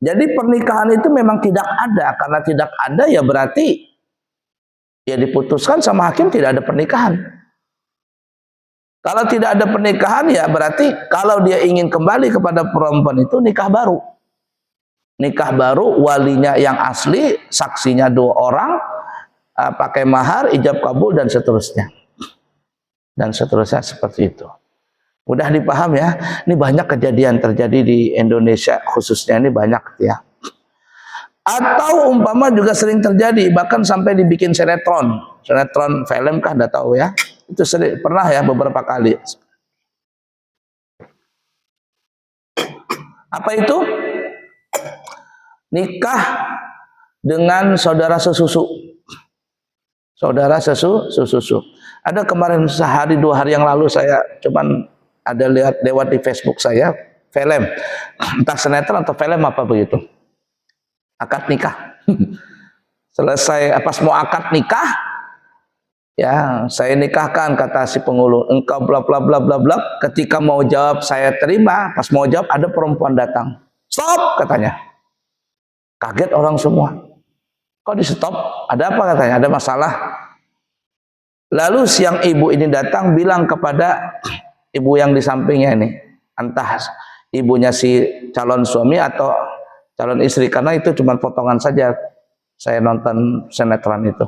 Jadi pernikahan itu memang tidak ada. Karena tidak ada ya berarti ya diputuskan sama hakim tidak ada pernikahan. Kalau tidak ada pernikahan ya berarti kalau dia ingin kembali kepada perempuan itu nikah baru. Nikah baru, walinya yang asli, saksinya 2 orang, pakai mahar, ijab kabul dan seterusnya. Dan seterusnya seperti itu. Mudah dipaham ya. Ini banyak kejadian terjadi di Indonesia khususnya, ini banyak ya. Atau umpama juga sering terjadi, bahkan sampai dibikin sinetron. Sinetron film kah, enggak tahu ya. Itu sering, pernah ya beberapa kali. Apa itu? Nikah dengan saudara sesusu. Saudara sesusu. Ada kemarin sehari 2 hari yang lalu saya cuman ada lihat lewat di Facebook saya film. Entah sinetron atau film apa begitu. Akad nikah. Selesai pas mau akad nikah, ya saya nikahkan kata si penghulu, engkau bla bla bla bla bla. Ketika mau jawab saya terima, pas mau jawab ada perempuan datang. Stop katanya. Kaget orang semua. Kok di stop? Ada apa katanya? Ada masalah. Lalu siang ibu ini datang bilang kepada ibu yang di sampingnya ini, entah ibunya si calon suami atau calon istri, karena itu cuma potongan saja saya nonton sinetron itu.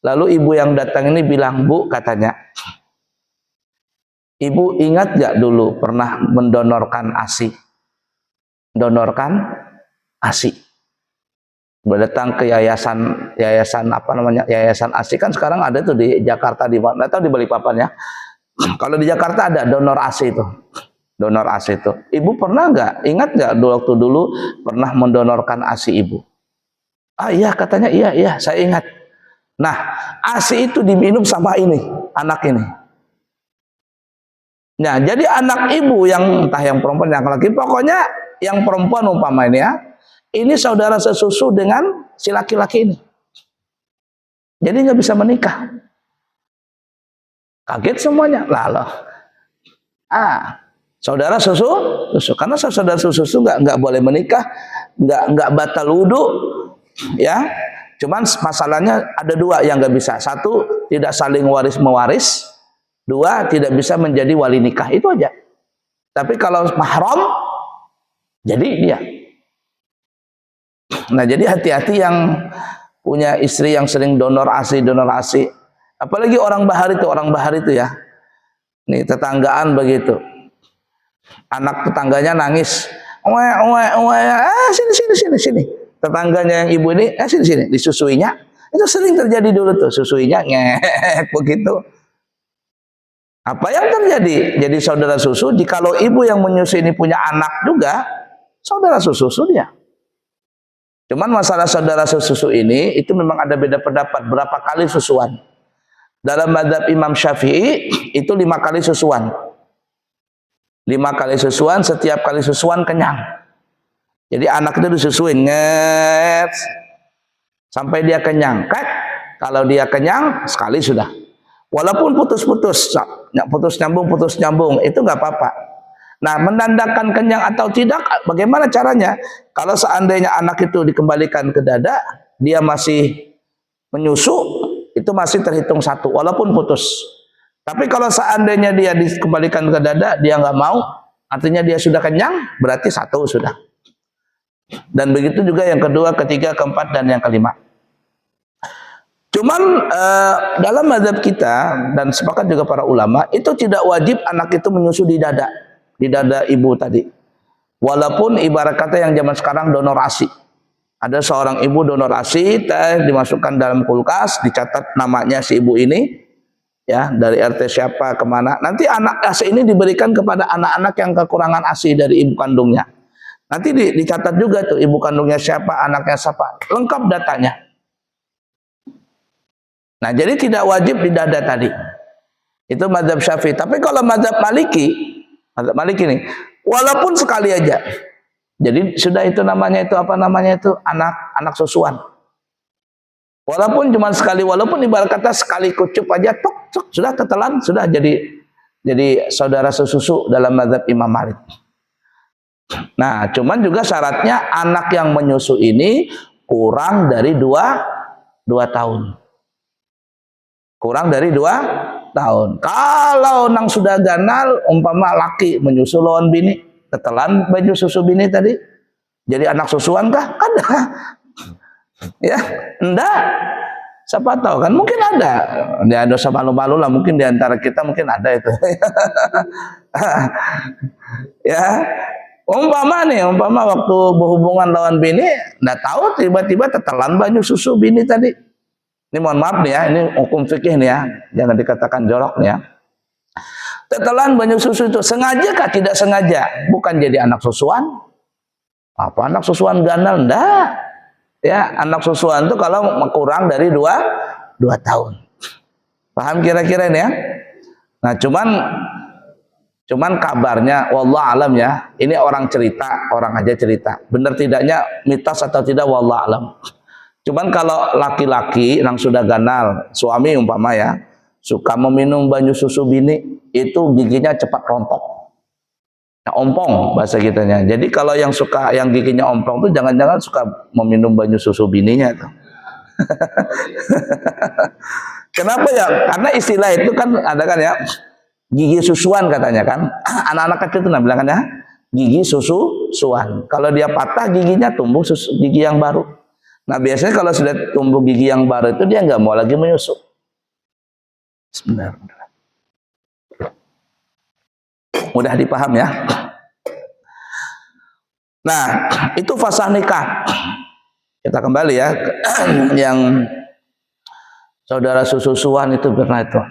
Lalu ibu yang datang ini bilang, Bu katanya, Ibu ingat gak dulu pernah mendonorkan ASI? Donorkan ASI. Datang ke yayasan apa namanya, yayasan ASI kan sekarang ada tuh di Jakarta, di mana atau di Balikpapan ya. Kalau di Jakarta ada donor ASI itu. Donor ASI itu. Ibu pernah nggak? Ingat nggak waktu dulu pernah mendonorkan ASI ibu? Ah iya katanya, iya saya ingat. Nah ASI itu diminum sama ini, anak ini. Nah jadi anak ibu yang entah yang perempuan yang laki, pokoknya yang perempuan umpama ini ya, ini saudara sesusu dengan si laki-laki ini. Jadi nggak bisa menikah. Kaget semuanya. Lalu, saudara susu, karena saudara susu nggak boleh menikah, nggak batal wudu, ya. Cuman masalahnya ada 2 yang nggak bisa. 1, tidak saling waris mewaris. 2, tidak bisa menjadi wali nikah. Itu aja. Tapi kalau mahram, jadi dia. Nah jadi hati-hati yang punya istri yang sering donor ASI. Apalagi orang bahar itu ya. Nih tetanggaan begitu. Anak tetangganya nangis. Sini. Tetangganya yang ibu ini, sini. Disusuinya. Itu sering terjadi dulu tuh. Susuinya ngek begitu. Apa yang terjadi? Jadi saudara susu, jikalau ibu yang menyusui ini punya anak juga, saudara susu dia. Cuman masalah saudara susu ini itu memang ada beda pendapat berapa kali susuan. Dalam mazhab Imam Syafi'i itu 5 kali susuan. 5 kali susuan, setiap kali susuan kenyang. Jadi anak itu disusuin nget sampai dia kenyang. Kalau dia kenyang sekali sudah. Walaupun putus nyambung itu nggak apa-apa. Nah, menandakan kenyang atau tidak, bagaimana caranya? Kalau seandainya anak itu dikembalikan ke dada, dia masih menyusu, itu masih terhitung 1, walaupun putus. Tapi kalau seandainya dia dikembalikan ke dada, dia nggak mau, artinya dia sudah kenyang, berarti 1 sudah. Dan begitu juga yang kedua, ketiga, keempat, dan yang kelima. Cuman dalam mazhab kita, dan sepakat juga para ulama, itu tidak wajib anak itu menyusu di dada ibu tadi. Walaupun ibarat kata yang zaman sekarang donor ASI. Ada seorang ibu donor ASI, dimasukkan dalam kulkas, dicatat namanya si ibu ini, ya dari RT siapa kemana. Nanti anak ASI ini diberikan kepada anak-anak yang kekurangan ASI dari ibu kandungnya. Nanti dicatat juga tuh ibu kandungnya siapa, anaknya siapa, lengkap datanya. Nah jadi tidak wajib di dada tadi. Itu mazhab Syafi'i. Tapi kalau mazhab Maliki nih, walaupun sekali aja, jadi sudah itu namanya itu apa namanya itu anak susuan. Walaupun cuma sekali, walaupun ibarat kata sekali kucup aja, tok sudah tetelan, sudah jadi saudara sesusu dalam mazhab Imam Malik. Nah, cuman juga syaratnya anak yang menyusu ini kurang dari 2 tahun. Kurang dari 2 tahun. Kalau nang sudah ganal, umpama laki menyusu lawan bini, ketelan baju susu bini tadi, jadi anak susuan kah? Ada. Ya, enggak. Siapa tahu kan, mungkin ada. Dia dosa malu-malu lah, mungkin diantara kita mungkin ada itu. Ya, umpama waktu berhubungan lawan bini, enggak tahu tiba-tiba tetelan baju susu bini tadi. Ini mohon maaf nih ya, ini hukum fikih nih ya, jangan dikatakan jorok nih ya. Tetelan banyak susu itu sengaja kah tidak sengaja? Bukan jadi anak susuan. Apa anak susuan ganal? Enggak. Ya, anak susuan itu kalau kurang dari 2 tahun. Paham kira-kira ini ya? Nah, cuman kabarnya wallah alam ya. Ini orang cerita, orang aja cerita. Benar tidaknya mitos atau tidak wallah alam. Cuman kalau laki-laki yang sudah ganal, suami umpama ya, suka meminum banyu susu bini, itu giginya cepat rontok. Nah, ompong bahasa kitanya. Jadi kalau yang giginya ompong tuh jangan-jangan suka meminum banyu susu bininya tuh. Kenapa ya? Karena istilah itu kan ada kan ya, gigi susuan katanya kan. Anak-anak kecil itu bilang kan ya, gigi susuan. Kalau dia patah giginya tumbuh gigi yang baru. Nah biasanya kalau sudah tumbuh gigi yang baru itu dia nggak mau lagi menyusu. Sebenarnya mudah dipaham ya. Nah itu fasah nikah. Kita kembali ya yang saudara susuan itu pernah itu.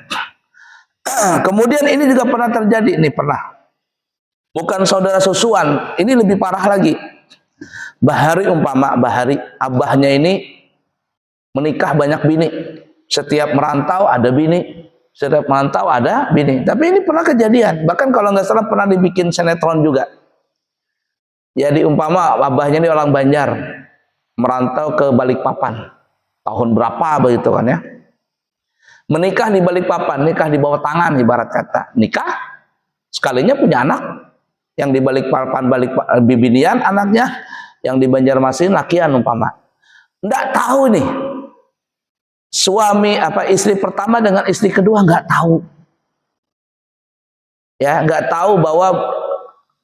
Kemudian ini juga pernah terjadi, ini pernah. Bukan saudara susuan, ini lebih parah lagi. Bahari umpama, Bahari, abahnya ini menikah banyak bini. Setiap merantau ada bini. Setiap merantau ada bini. Tapi ini pernah kejadian. Bahkan kalau nggak salah pernah dibikin sinetron juga. Jadi umpama abahnya ini orang Banjar. Merantau ke Balikpapan. Tahun berapa begitu kan ya. Menikah di Balikpapan, nikah di bawah tangan ibarat kata. Nikah, sekalinya punya anak. Yang di Balikpapan, bibinian anaknya. Yang di Banjarmasin lakian umpama. Nggak tahu nih. Suami istri pertama dengan istri kedua nggak tahu. Ya, nggak tahu bahwa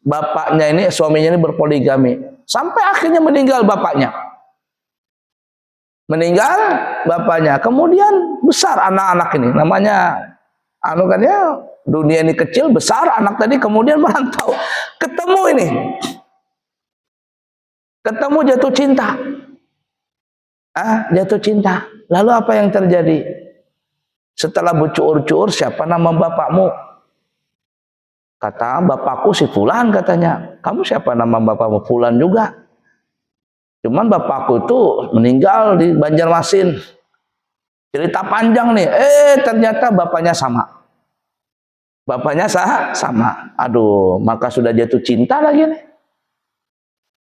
bapaknya ini, suaminya ini berpoligami. Sampai akhirnya meninggal bapaknya. Meninggal bapaknya. Kemudian besar anak-anak ini. Namanya kan ya, dunia ini kecil, besar anak tadi kemudian merantau. Ketemu ini. Ketemu jatuh cinta. Jatuh cinta. Lalu apa yang terjadi? Setelah bercuur-cuur, siapa nama bapakmu? Kata bapakku si Fulan katanya. Kamu siapa nama bapakmu? Fulan juga. Cuman bapakku itu meninggal di Banjarmasin. Cerita panjang nih. Ternyata bapaknya sama. Bapaknya sama. Aduh, maka sudah jatuh cinta lagi nih.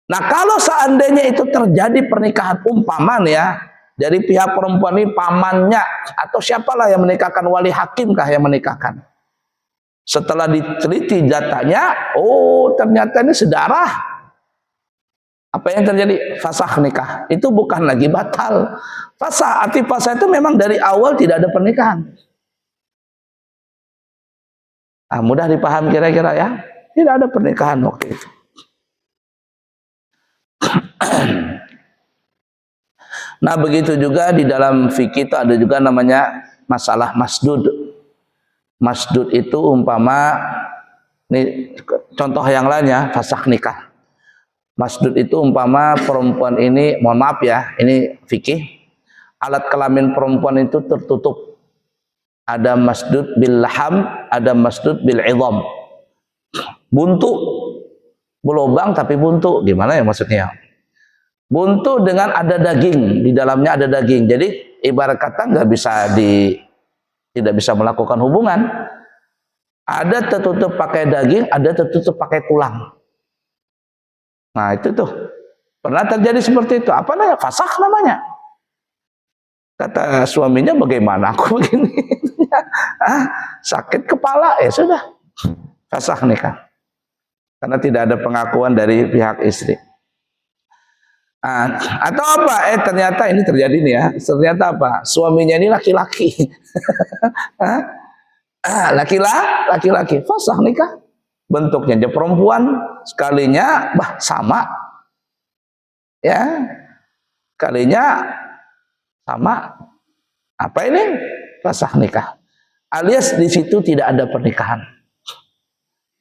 Nah kalau seandainya itu terjadi pernikahan umpaman ya, dari pihak perempuan ini pamannya atau siapalah yang menikahkan, wali hakim kah yang menikahkan. Setelah diteliti datanya, oh ternyata ini sedarah. Apa yang terjadi? Fasah nikah. Itu bukan lagi batal. Fasah, arti fasah itu memang dari awal tidak ada pernikahan. Mudah dipaham kira-kira ya. Tidak ada pernikahan waktu itu. Nah begitu juga di dalam fikih itu ada juga namanya masalah masdud. Masdud itu umpama, ini contoh yang lainnya, fasakh nikah. Masdud itu umpama perempuan ini, mohon maaf ya, ini fikih, alat kelamin perempuan itu tertutup. Ada masdud bil laham, ada masdud bil idham. Buntu, berlubang tapi buntu, gimana ya maksudnya? Buntu dengan ada daging, di dalamnya ada daging. Jadi ibarat kata tidak bisa melakukan hubungan. Ada tertutup pakai daging, ada tertutup pakai tulang. Nah itu tuh pernah terjadi seperti itu. Apa namanya? Fasakh namanya. Kata suaminya, bagaimana aku begini? Sakit kepala, ya sudah. Fasakh nikah. karena tidak ada pengakuan dari pihak istri. Atau apa? Ternyata ini terjadi nih ya. Ternyata apa? Suaminya ini laki-laki. Laki-laki, fasah nikah. Bentuknya dia perempuan, sekalinya sama. Ya. Sekalinya sama. Apa ini? Fasah nikah. Alias di situ tidak ada pernikahan.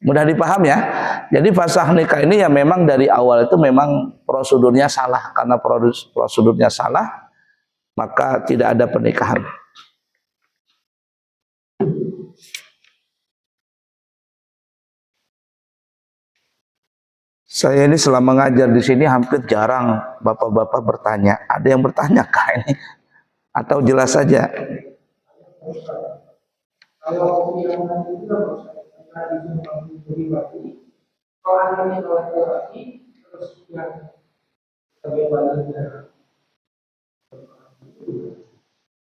Mudah dipaham ya. Jadi fasah nikah ini ya memang dari awal itu memang prosedurnya salah. Karena prosedurnya salah, maka tidak ada pernikahan. Saya ini selama ngajar di sini hampir jarang bapak-bapak bertanya. Ada yang bertanya kah ini? Atau jelas saja? Kalau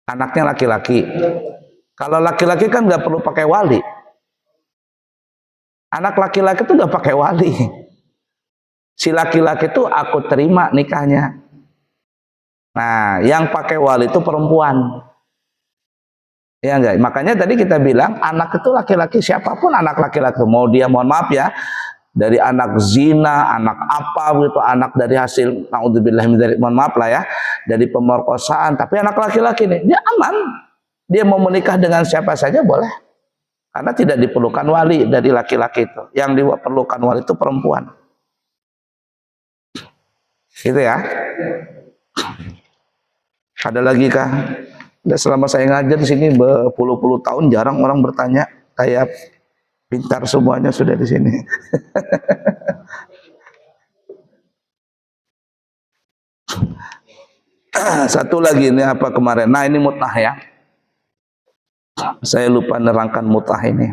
anaknya laki-laki. Kalau laki-laki kan nggak perlu pakai wali. Anak laki-laki itu nggak pakai wali. Si laki-laki itu aku terima nikahnya. Nah, yang pakai wali itu perempuan. Ya enggak? Makanya tadi kita bilang anak itu laki-laki, siapapun anak laki-laki, mau dia mohon maaf ya, dari anak zina, anak apa begitu, anak dari hasil naudzubillah dari mohon maaf lah ya, dari pemerkosaan, tapi anak laki-laki nih, dia aman. Dia mau menikah dengan siapa saja boleh. Karena tidak diperlukan wali dari laki-laki itu. Yang diperlukan wali itu perempuan. Gitu ya. Ada lagi kah? Selama saya ngajar di sini berpuluh-puluh tahun jarang orang bertanya, kayak pintar semuanya sudah di sini. Satu lagi ini apa kemarin? Nah ini mut'ah ya. Saya lupa nerangkan mut'ah ini.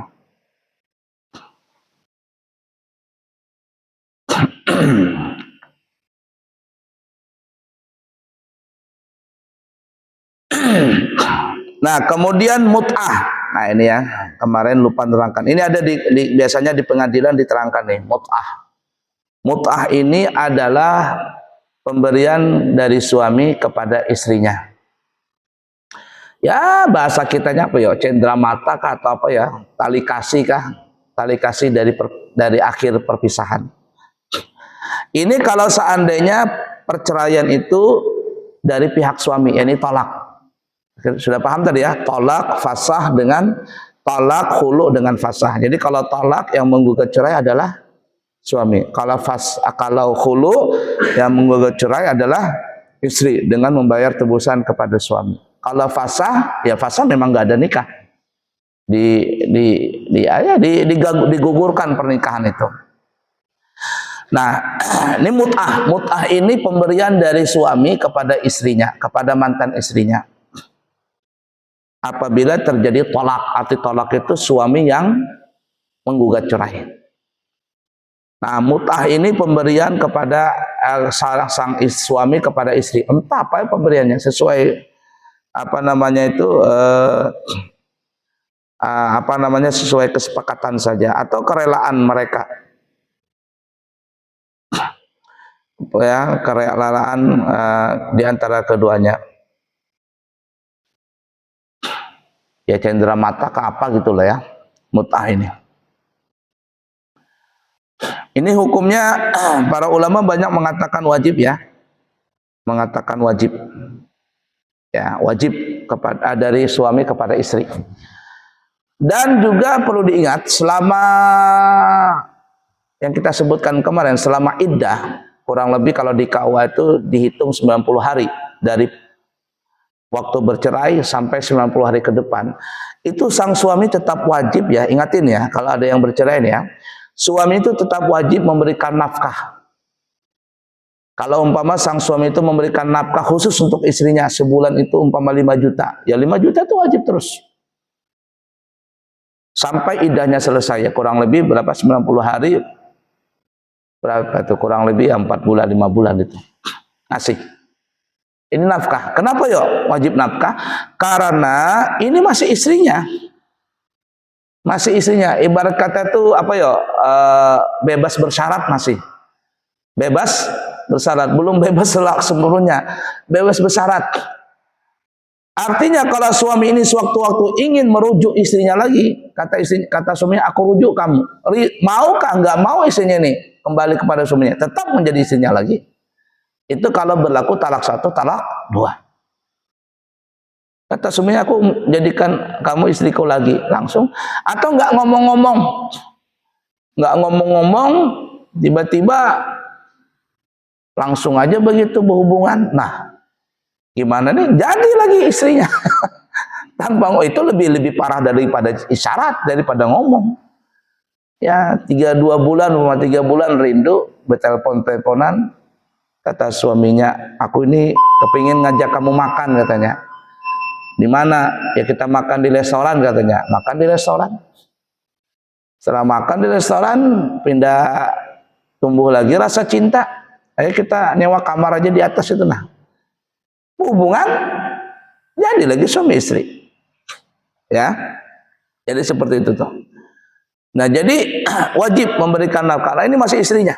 Nah kemudian mut'ah. Nah ini ya kemarin lupa nerangkan. Ini ada biasanya di pengadilan diterangkan nih mut'ah. Mut'ah ini adalah pemberian dari suami kepada istrinya. Ya bahasa kitanya apa ya? Cendera mata kah atau apa ya? Tali kasih kah? Tali kasih dari akhir perpisahan. Ini kalau seandainya perceraian itu dari pihak suami, ini tolak. Sudah paham tadi ya? Tolak fasah dengan tolak hulu dengan fasah. Jadi kalau tolak yang menggugat cerai adalah suami. Kalau hulu yang menggugat cerai adalah istri dengan membayar tebusan kepada suami. Kalau fasah, ya fasah memang nggak ada nikah. Digugurkan pernikahan itu. Nah, ini mut'ah. Mut'ah ini pemberian dari suami kepada istrinya, kepada mantan istrinya. Apabila terjadi tolak, arti tolak itu suami yang menggugat cerai. Nah, mut'ah ini pemberian kepada sang suami kepada istri. Entah apa ya pemberiannya, sesuai apa namanya itu sesuai kesepakatan saja atau kerelaan mereka. Ya, kerelaan di antara keduanya. Ya cendera mata ke apa gitu lah ya, mut'ah ini. Ini hukumnya para ulama banyak mengatakan wajib ya, mengatakan wajib, ya wajib kepada dari suami kepada istri. Dan juga perlu diingat selama yang kita sebutkan kemarin, selama iddah kurang lebih kalau di KUA itu dihitung 90 hari dari waktu bercerai sampai 90 hari ke depan. Itu sang suami tetap wajib ya, ingatin ya, kalau ada yang bercerai ya, suami itu tetap wajib memberikan nafkah. Kalau umpama sang suami itu memberikan nafkah khusus untuk istrinya sebulan itu umpama 5 juta, ya 5 juta itu wajib terus. Sampai iddahnya selesai ya, kurang lebih berapa 90 hari, berapa itu kurang lebih 4 bulan 5 bulan itu ngasih. Ini nafkah. Kenapa ya wajib nafkah? Karena ini masih istrinya. Masih istrinya. Ibarat kata itu apa ya? Bebas bersyarat masih. Bebas bersyarat, belum bebas seluruhnya. Bebas bersyarat. Artinya kalau suami ini sewaktu-waktu ingin merujuk istrinya lagi, kata suaminya, aku rujuk kamu. Maukah nggak mau istrinya ini kembali kepada suaminya, tetap menjadi istrinya lagi. Itu kalau berlaku talak 1, talak 2. Kata suaminya, aku jadikan kamu istriku lagi, langsung. Atau nggak ngomong-ngomong, tiba-tiba langsung aja begitu berhubungan. Nah, gimana nih? Jadi lagi istrinya. Tanpa itu lebih parah daripada isyarat, daripada ngomong. Ya, 3 bulan rindu, bertelepon-teleponan. Kata suaminya, aku ini kepingin ngajak kamu makan katanya. Di mana? Ya kita makan di restoran katanya. Makan di restoran. Setelah makan di restoran, pindah tumbuh lagi rasa cinta. Ayo kita nyewa kamar aja di atas itu nah. Hubungan jadi lagi suami istri, ya. Jadi seperti itu tuh. Nah jadi wajib memberikan nafkah. Nah, ini masih istrinya.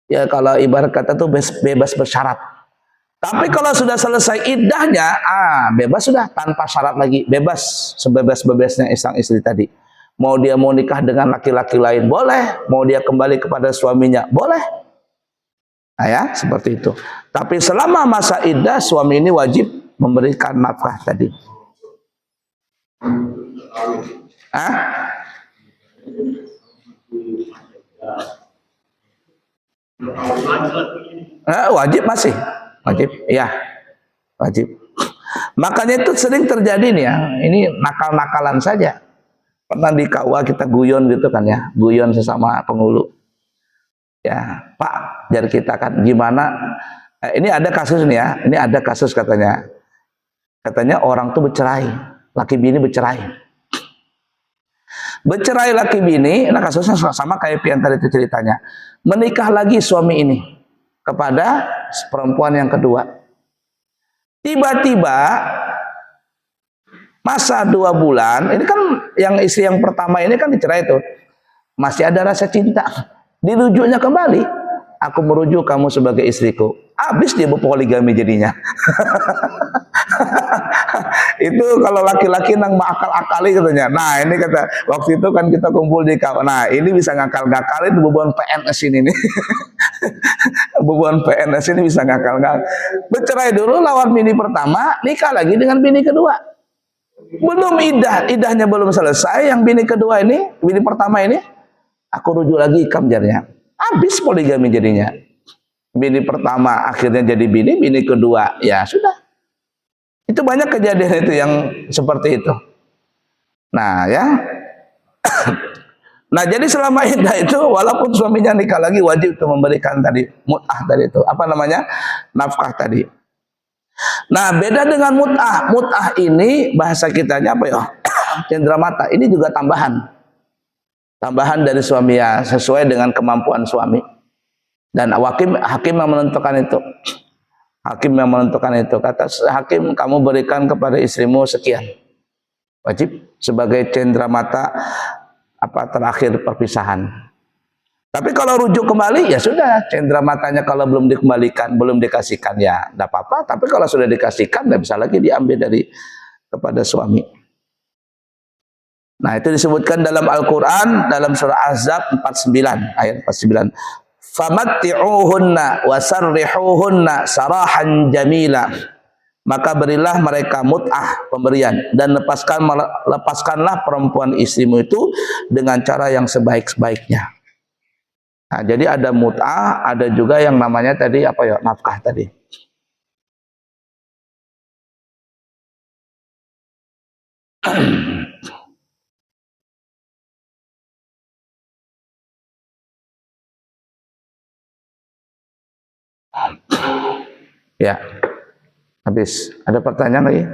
Ya kalau ibarat kata tuh bebas bersyarat. Tapi kalau sudah selesai iddahnya, bebas sudah tanpa syarat lagi, bebas sebebas-bebasnya sang istri tadi. Mau dia mau nikah dengan laki-laki lain boleh, mau dia kembali kepada suaminya boleh. Nah, ya, seperti itu. Tapi selama masa iddah suami ini wajib memberikan nafkah tadi. Wajib masih. Wajib, ya. Wajib. Makanya itu sering terjadi nih ya. Ini nakal-nakalan saja. Pernah di KUA kita guyon gitu kan ya. Guyon sesama penghulu. Ya, Pak, biar kita kan gimana? Ini ada kasus nih ya. Ini ada kasus katanya. Katanya orang tuh bercerai, laki bini bercerai. Bercerai laki bini, nah kasusnya sama kayak pian tadi itu ceritanya. Menikah lagi suami ini kepada perempuan yang kedua. Tiba-tiba masa 2 bulan, ini kan yang istri yang pertama ini kan dicerai tuh. Masih ada rasa cinta. Dirujuknya kembali, aku merujuk kamu sebagai istriku. Habis dia berpoligami jadinya. Itu kalau laki-laki nang akal-akali katanya. Nah ini kata waktu itu kan kita kumpul di kawan. Nah ini bisa ngakal-ngakal itu beban PNS ini nih. Beban PNS ini bisa ngakal-ngakal. Bercerai dulu lawan bini pertama, nikah lagi dengan bini kedua. Belum idahnya belum selesai. Yang bini kedua ini, bini pertama ini, aku rujuk lagi kamjarnya. Habis poligami jadinya. Bini pertama akhirnya jadi bini kedua. Ya sudah. Itu banyak kejadian itu yang seperti itu. Nah ya. Nah jadi selama iddah itu walaupun suaminya nikah lagi wajib untuk memberikan tadi mut'ah tadi itu. Apa namanya? Nafkah tadi. Nah beda dengan mut'ah. Mut'ah ini bahasa kitanya apa ya? Cendramata. Ini juga tambahan. Tambahan dari suami ya sesuai dengan kemampuan suami. Dan hakim yang menentukan itu. Hakim yang menentukan itu. Kata hakim, kamu berikan kepada istrimu sekian. Wajib sebagai cendramata terakhir perpisahan. Tapi kalau rujuk kembali ya sudah, cendramatanya kalau belum dikembalikan, belum dikasihkan ya enggak apa-apa. Tapi kalau sudah dikasihkan enggak bisa lagi diambil kepada suami. Nah, itu disebutkan dalam Al-Qur'an dalam surah Ahzab 49 ayat 49. Famatti'uhunna wasarrihuhunna sarahan jamila. Maka berilah mereka mut'ah, pemberian, dan lepaskanlah perempuan istrimu itu dengan cara yang sebaik-baiknya. Nah, jadi ada mut'ah, ada juga yang namanya tadi nafkah tadi. Ya, habis. Ada pertanyaan lagi?